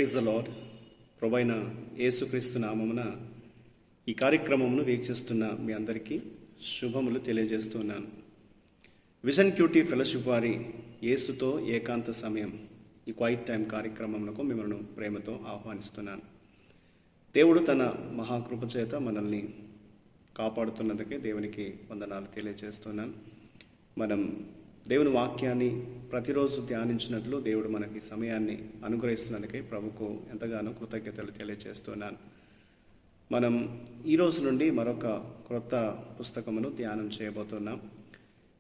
Praise the lord. ప్రభువైన యేసుక్రీస్తు నామమున ఈ కార్యక్రమమును వీక్షిస్తున్న మీ అందరికీ శుభములు తెలియజేస్తున్నాను. విజన్ క్యూటీ ఫెలోషిప్ వారి యేసుతో ఏకాంత సమయం ఈ క్వైట్ టైం కార్యక్రమమునకు మిమ్మల్ని ప్రేమతో ఆహ్వానిస్తున్నాను. దేవుడు తన మహాకృప చేత మనల్ని కాపాడుతున్నందుకే దేవునికి వందనాలు తెలియజేస్తున్నాను. మనం దేవుని వాక్యాన్ని ప్రతిరోజు ధ్యానించినట్లు దేవుడు మనకి సమయాన్ని అనుగ్రహిస్తున్నందుకే ప్రభుకు ఎంతగానో కృతజ్ఞతలు తెలియజేస్తున్నాను. మనం ఈరోజు నుండి మరొక క్రొత్త పుస్తకమును ధ్యానం చేయబోతున్నాం.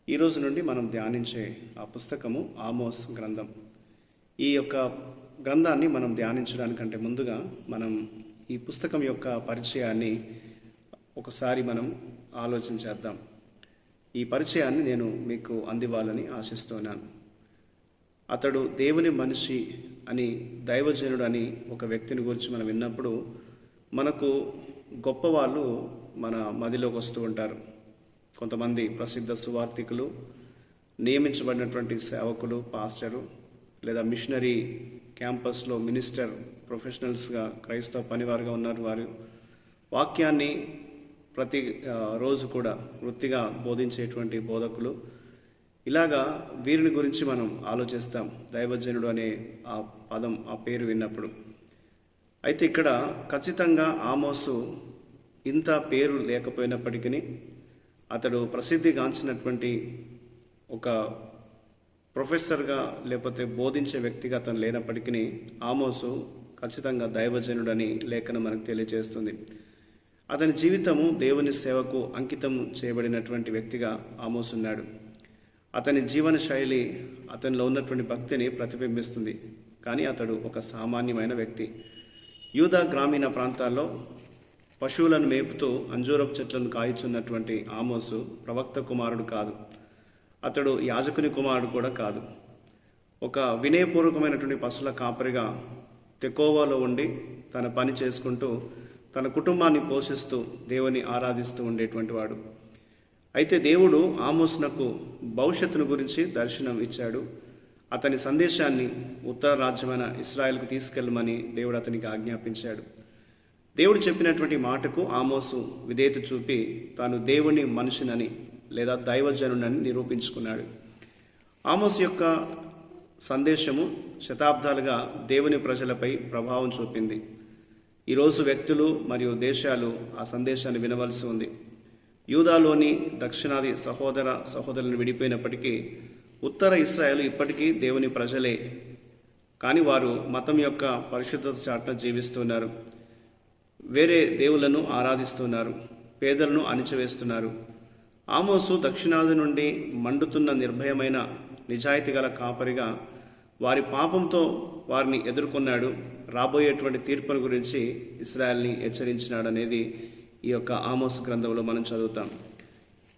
ఈరోజు నుండి మనం ధ్యానించే ఆ పుస్తకము ఆమోస్ గ్రంథం. ఈ యొక్క గ్రంథాన్ని మనం ధ్యానించడానికంటే ముందుగా మనం ఈ పుస్తకం యొక్క పరిచయాన్ని ఒకసారి మనం ఆలోచించేద్దాం. ఈ పరిచయాన్ని నేను మీకు అందివ్వాలని ఆశిస్తున్నాను. అతడు దేవుని మనిషి అని, దైవజనుడు అని ఒక వ్యక్తిని గురించి మనం విన్నప్పుడు మనకు గొప్పవాళ్ళు మన మదిలోకి వస్తూ ఉంటారు. కొంతమంది ప్రసిద్ధ సువార్థికులు, నియమించబడినటువంటి సేవకులు, పాస్టరు లేదా మిషనరీ క్యాంపస్లో మినిస్టర్ ప్రొఫెషనల్స్గా క్రైస్తవ పనివారుగా ఉన్నారు. వారు వాక్యాన్ని ప్రతి రోజు కూడా వృత్తిగా బోధించేటువంటి బోధకులు. ఇలాగా వీరిని గురించి మనం ఆలోచిస్తాం, దైవజనుడు అనే ఆ పదం, ఆ పేరు విన్నప్పుడు. అయితే ఇక్కడ ఖచ్చితంగా ఆమోసు ఇంత పేరు లేకపోయినప్పటికీ, అతడు ప్రసిద్ధిగాంచినటువంటి ఒక ప్రొఫెసర్గా లేకపోతే బోధించే వ్యక్తిగా అతను లేనప్పటికీ ఆమోసు ఖచ్చితంగా దైవజనుడని లేఖనం మనకు తెలియజేస్తుంది. అతని జీవితము దేవుని సేవకు అంకితం చేయబడినటువంటి వ్యక్తిగా ఆమోస్ ఉన్నాడు. అతని జీవన శైలి అతనిలో ఉన్నటువంటి భక్తిని ప్రతిబింబిస్తుంది. కానీ అతడు ఒక సామాన్యమైన వ్యక్తి. యూదా గ్రామీణ ప్రాంతాల్లో పశువులను మేపుతూ అంజూరపు చెట్లను కాయిచున్నటువంటి ఆమోసు ప్రవక్త కుమారుడు కాదు. అతడు యాజకుని కుమారుడు కూడా కాదు. ఒక వినయపూర్వకమైనటువంటి పశువుల కాపరిగా తెకోవాలో ఉండి తన పని చేసుకుంటూ తన కుటుంబాన్ని పోషిస్తూ దేవుని ఆరాధిస్తూ ఉండేటువంటి వాడు. అయితే దేవుడు ఆమోసునకు భవిష్యత్తును గురించి దర్శనం ఇచ్చాడు. అతని సందేశాన్ని ఉత్తర రాజ్యమైన ఇశ్రాయేల్కు తీసుకెళ్ళమని దేవుడు అతనికి ఆజ్ఞాపించాడు. దేవుడు చెప్పినటువంటి మాటకు ఆమోసు విధేయత చూపి తాను దేవుని మనిషినని లేదా దైవజనుడని నిరూపించుకున్నాడు. ఆమోసు యొక్క సందేశము శతాబ్దాలుగా దేవుని ప్రజలపై ప్రభావం చూపింది. ఈరోజు వ్యక్తులు మరియు దేశాలు ఆ సందేశాన్ని వినవలసి ఉంది. యూదాలోని దక్షిణాది సహోదరులను విడిపోయినప్పటికీ ఉత్తర ఇశ్రాయేలు ఇప్పటికీ దేవుని ప్రజలే. కానీ వారు మతం యొక్క పరిశుద్ధత చాటున జీవిస్తున్నారు. వేరే దేవులను ఆరాధిస్తున్నారు. పేదలను అణిచివేస్తున్నారు. ఆమోసు దక్షిణాది నుండి మండుతున్న నిర్భయమైన నిజాయితీ గల కాపరిగా వారి పాపంతో వారిని ఎదుర్కొన్నాడు. రాబోయేటువంటి తీర్పుల గురించి ఇశ్రాయేల్ని హెచ్చరించినాడు అనేది ఈ యొక్క ఆమోస్ గ్రంథంలో మనం చదువుతాం.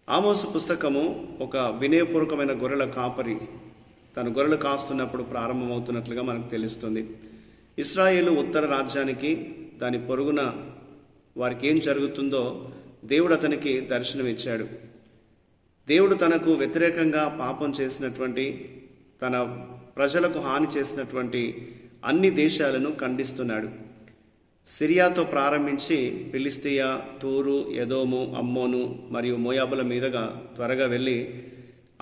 ఆమోసు పుస్తకము ఒక వినయపూర్వకమైన గొర్రెల కాపరి తన గొర్రెలు కాస్తున్నప్పుడు ప్రారంభమవుతున్నట్లుగా మనకు తెలుస్తుంది. ఇశ్రాయేలు ఉత్తర రాజ్యానికి, దాని పొరుగున వారికి ఏం జరుగుతుందో దేవుడు అతనికి దర్శనం ఇచ్చాడు. దేవుడు తనకు వ్యతిరేకంగా పాపం చేసినటువంటి, తన ప్రజలకు హాని చేసినటువంటి అన్ని దేశాలను ఖండిస్తున్నాడు. సిరియాతో ప్రారంభించి ఫిలిస్తీయా, తూరు, ఎదోము, అమ్మోను మరియు మోయాబుల మీదుగా త్వరగా వెళ్ళి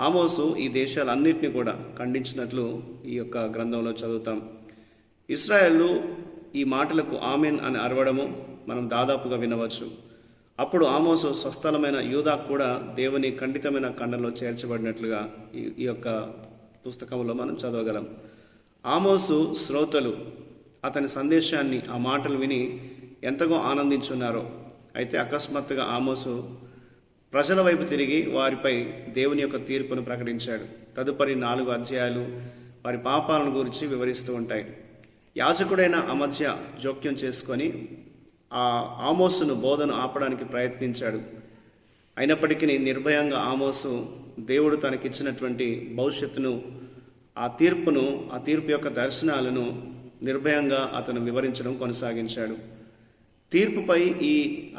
ఆమోసు ఈ దేశాలన్నింటినీ కూడా ఖండించినట్లు ఈ యొక్క గ్రంథంలో చదువుతాం. ఇశ్రాయేలు ఈ మాటలకు ఆమెన్ అని అరవడము మనం దాదాపుగా వినవచ్చు. అప్పుడు ఆమోసు స్వస్థలమైన యూదా కూడా దేవుని ఖండితమైన ఖండంలో చేర్చబడినట్లుగా ఈ యొక్క పుస్తకంలో మనం చదవగలం. ఆమోసు శ్రోతలు అతని సందేశాన్ని, ఆ మాటలు విని ఎంతగా ఆనందించున్నారో. అయితే అకస్మాత్తుగా ఆమోసు ప్రజల వైపు తిరిగి వారిపై దేవుని యొక్క తీర్పును ప్రకటించాడు. తదుపరి 4 అధ్యాయాలు వారి పాపాలను గురించి వివరిస్తూ ఉంటాయి. యాజకుడైన అమధ్య జోక్యం చేసుకొని ఆ ఆమోసును బోధను ఆపడానికి ప్రయత్నించాడు. అయినప్పటికీ నిర్భయంగా ఆమోసు దేవుడు తనకిచ్చినటువంటి భవిష్యత్తును, ఆ తీర్పు యొక్క దర్శనాలను నిర్భయంగా అతను వివరించడం కొనసాగించాడు. తీర్పుపై ఈ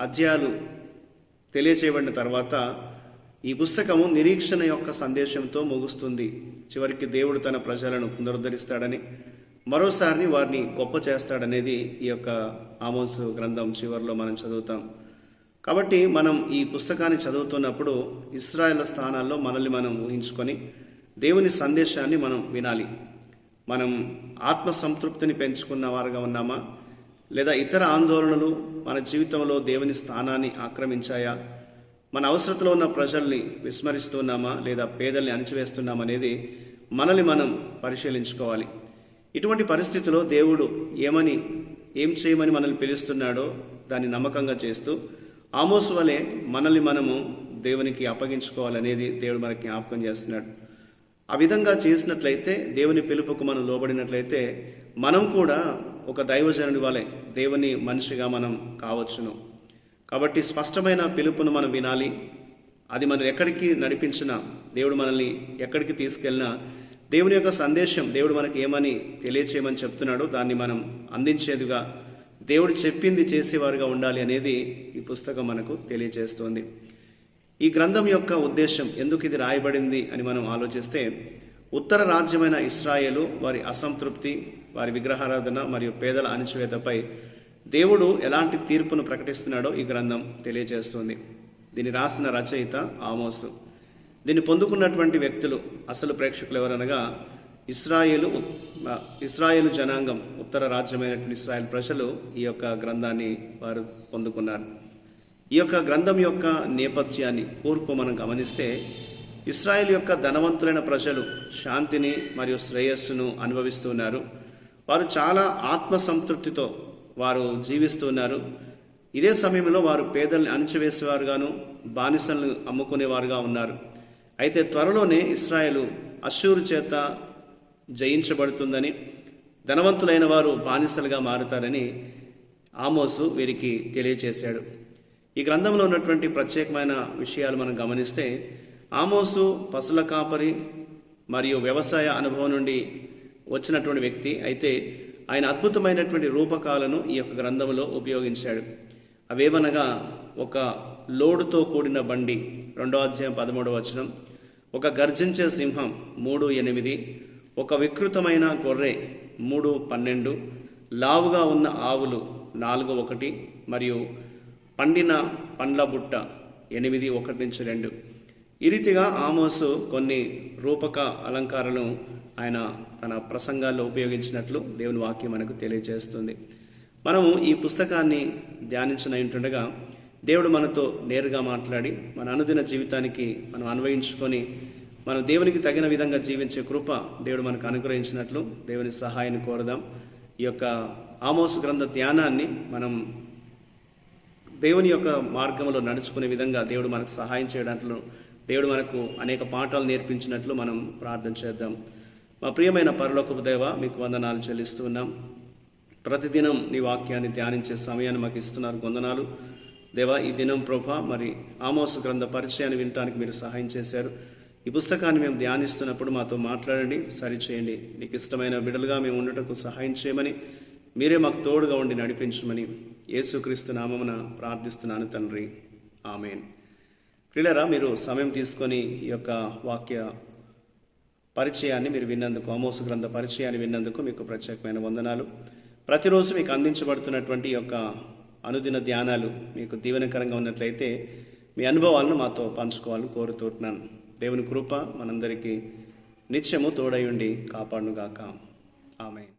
అధ్యాయాలు తెలియచేయబడిన తర్వాత ఈ పుస్తకము నిరీక్షణ యొక్క సందేశంతో ముగుస్తుంది. చివరికి దేవుడు తన ప్రజలను పునరుద్ధరిస్తాడని, మరోసారి వారిని గొప్ప చేస్తాడనేది ఈ యొక్క ఆమోసు గ్రంథం చివరిలో మనం చదువుతాం. కాబట్టి మనం ఈ పుస్తకాన్ని చదువుతున్నప్పుడు ఇశ్రాయేలు స్థానాల్లో మనల్ని మనం ఊహించుకొని దేవుని సందేశాన్ని మనం వినాలి. మనం ఆత్మ సంతృప్తిని పెంచుకున్న వారుగా ఉన్నామా, లేదా ఇతర ఆందోళనలు మన జీవితంలో దేవుని స్థానాన్ని ఆక్రమించాయా, మన అవసరతలో ఉన్న ప్రజల్ని విస్మరిస్తున్నామా, లేదా పేదల్ని అణిచివేస్తున్నామా అనేది మనల్ని మనం పరిశీలించుకోవాలి. ఇటువంటి పరిస్థితిలో దేవుడు ఏం చేయమని మనల్ని పిలుస్తున్నాడో దాన్ని నమ్మకంగా చేస్తూ ఆమోసు వలె మనల్ని మనము దేవునికి అప్పగించుకోవాలనేది దేవుడు మనకి జ్ఞాపకం చేస్తున్నాడు. ఆ విధంగా చేసినట్లయితే, దేవుని పిలుపుకు మనం లోబడినట్లయితే, మనం కూడా ఒక దైవజనుడి వలె దేవుని మనిషిగా మనం కావచ్చును. కాబట్టి స్పష్టమైన పిలుపును మనం వినాలి. అది మనం ఎక్కడికి నడిపించినా, దేవుడు మనల్ని ఎక్కడికి తీసుకెళ్ళినా, దేవుని యొక్క సందేశం దేవుడు మనకి ఏమని తెలియచేయమని చెప్తున్నాడో దాన్ని మనం అందించేదిగా, దేవుడు చెప్పింది చేసేవారుగా ఉండాలి అనేది ఈ పుస్తకం మనకు తెలియజేస్తోంది. ఈ గ్రంథం యొక్క ఉద్దేశం, ఎందుకు ఇది రాయబడింది అని మనం ఆలోచిస్తే, ఉత్తర రాజ్యమైన ఇశ్రాయేలు వారి అసంతృప్తి, వారి విగ్రహారాధన మరియు పేదల అణిచివేతపై దేవుడు ఎలాంటి తీర్పును ప్రకటిస్తున్నాడో ఈ గ్రంథం తెలియజేస్తుంది. దీన్ని రాసిన రచయిత ఆమోసు. దీన్ని పొందుకున్నటువంటి వ్యక్తులు, అసలు ప్రేక్షకులు ఎవరనగా ఇశ్రాయేలు జనాంగం, ఉత్తర రాజ్యమైనటువంటి ఇశ్రాయేల్ ప్రజలు ఈ యొక్క గ్రంథాన్ని వారు పొందుకున్నారు. ఈ యొక్క గ్రంథం యొక్క నేపథ్యాన్ని, పూర్పు మనం గమనిస్తే, ఇశ్రాయేల్ యొక్క ధనవంతులైన ప్రజలు శాంతిని మరియు శ్రేయస్సును అనుభవిస్తున్నారు. వారు చాలా ఆత్మ సంతృప్తితో వారు జీవిస్తున్నారు. ఇదే సమయంలో వారు పేదల్ని అణిచివేసేవారుగాను, బానిసలను అమ్ముకునేవారుగా ఉన్నారు. అయితే త్వరలోనే ఇశ్రాయేలు అష్షూరు చేత జయించబడుతుందని, ధనవంతులైన వారు బానిసలుగా మారుతారని ఆమోసు వీరికి తెలియచేశాడు. ఈ గ్రంథంలో ఉన్నటువంటి ప్రత్యేకమైన విషయాలు మనం గమనిస్తే, ఆమోసు పశుల కాపరి మరియు వ్యవసాయ అనుభవం నుండి వచ్చినటువంటి వ్యక్తి. అయితే ఆయన అద్భుతమైనటువంటి రూపకాలను ఈ యొక్క గ్రంథంలో ఉపయోగించాడు. అవేమనగా, ఒక లోడుతో కూడిన బండి 2వ అధ్యాయం 13వ వచనం, ఒక గర్జించే సింహం 3:8, ఒక వికృతమైన గొర్రె 3:12, లావుగా ఉన్న ఆవులు 4:1 మరియు పండిన పండ్ల బుట్ట 8:1-2. ఈ రీతిగా ఆమోసు కొన్ని రూపక అలంకారాలను ఆయన తన ప్రసంగాల్లో ఉపయోగించినట్లు దేవుని వాక్యం మనకు తెలియజేస్తుంది. మనము ఈ పుస్తకాన్ని ధ్యానించనయుంటుండగా దేవుడు మనతో నేరుగా మాట్లాడి మన అనుదిన జీవితానికి మనం అన్వయించుకొని మనం దేవునికి తగిన విధంగా జీవించే కృప దేవుడు మనకు అనుగ్రహించినట్లు దేవుని సహాయాన్ని కోరదాం. ఈ యొక్క ఆమోసు గ్రంథ ధ్యానాన్ని మనం దేవుని యొక్క మార్గంలో నడుచుకునే విధంగా దేవుడు మనకు సహాయం చేయడానికి, దేవుడు మనకు అనేక పాఠాలు నేర్పించినట్లు మనం ప్రార్థన చేద్దాం. మా ప్రియమైన పరలోకపు దేవ, మీకు వందనాలు చెల్లిస్తూ ఉన్నాం. ప్రతిదినం నీ వాక్యాన్ని ధ్యానించే సమయాన్ని మాకు ఇస్తున్నారు, వందనాలు దేవా. ఈ దినం ప్రభా, మరి ఆమోసు గ్రంథ పరిచయాన్ని వినటానికి మీరు సహాయం చేశారు. ఈ పుస్తకాన్ని మేము ధ్యానిస్తున్నప్పుడు మాతో మాట్లాడండి, సరిచేయండి. నీకు ఇష్టమైన బిడ్డలుగా మేము ఉండటకు సహాయం చేయమని, మీరే మాకు తోడుగా ఉండి నడిపించమని యేసుక్రీస్తు నామమున ప్రార్థిస్తున్నాను తండ్రి, ఆమేన్. ప్రియులారా, మీరు సమయం తీసుకొని ఈ యొక్క వాక్య పరిచయాన్ని మీరు విన్నందుకు, ఆమోసు గ్రంథ పరిచయాన్ని విన్నందుకు మీకు ప్రత్యేకమైన వందనాలు. ప్రతిరోజు మీకు అందించబడుతున్నటువంటి ఈ యొక్క అనుదిన ధ్యానాలు మీకు దీవెనకరంగా ఉన్నట్లయితే మీ అనుభవాలను మాతో పంచుకోవాలని కోరుతున్నాను. దేవుని కృప మనందరికీ నిత్యము తోడయుండి కాపాడునుగాక. ఆమేన్.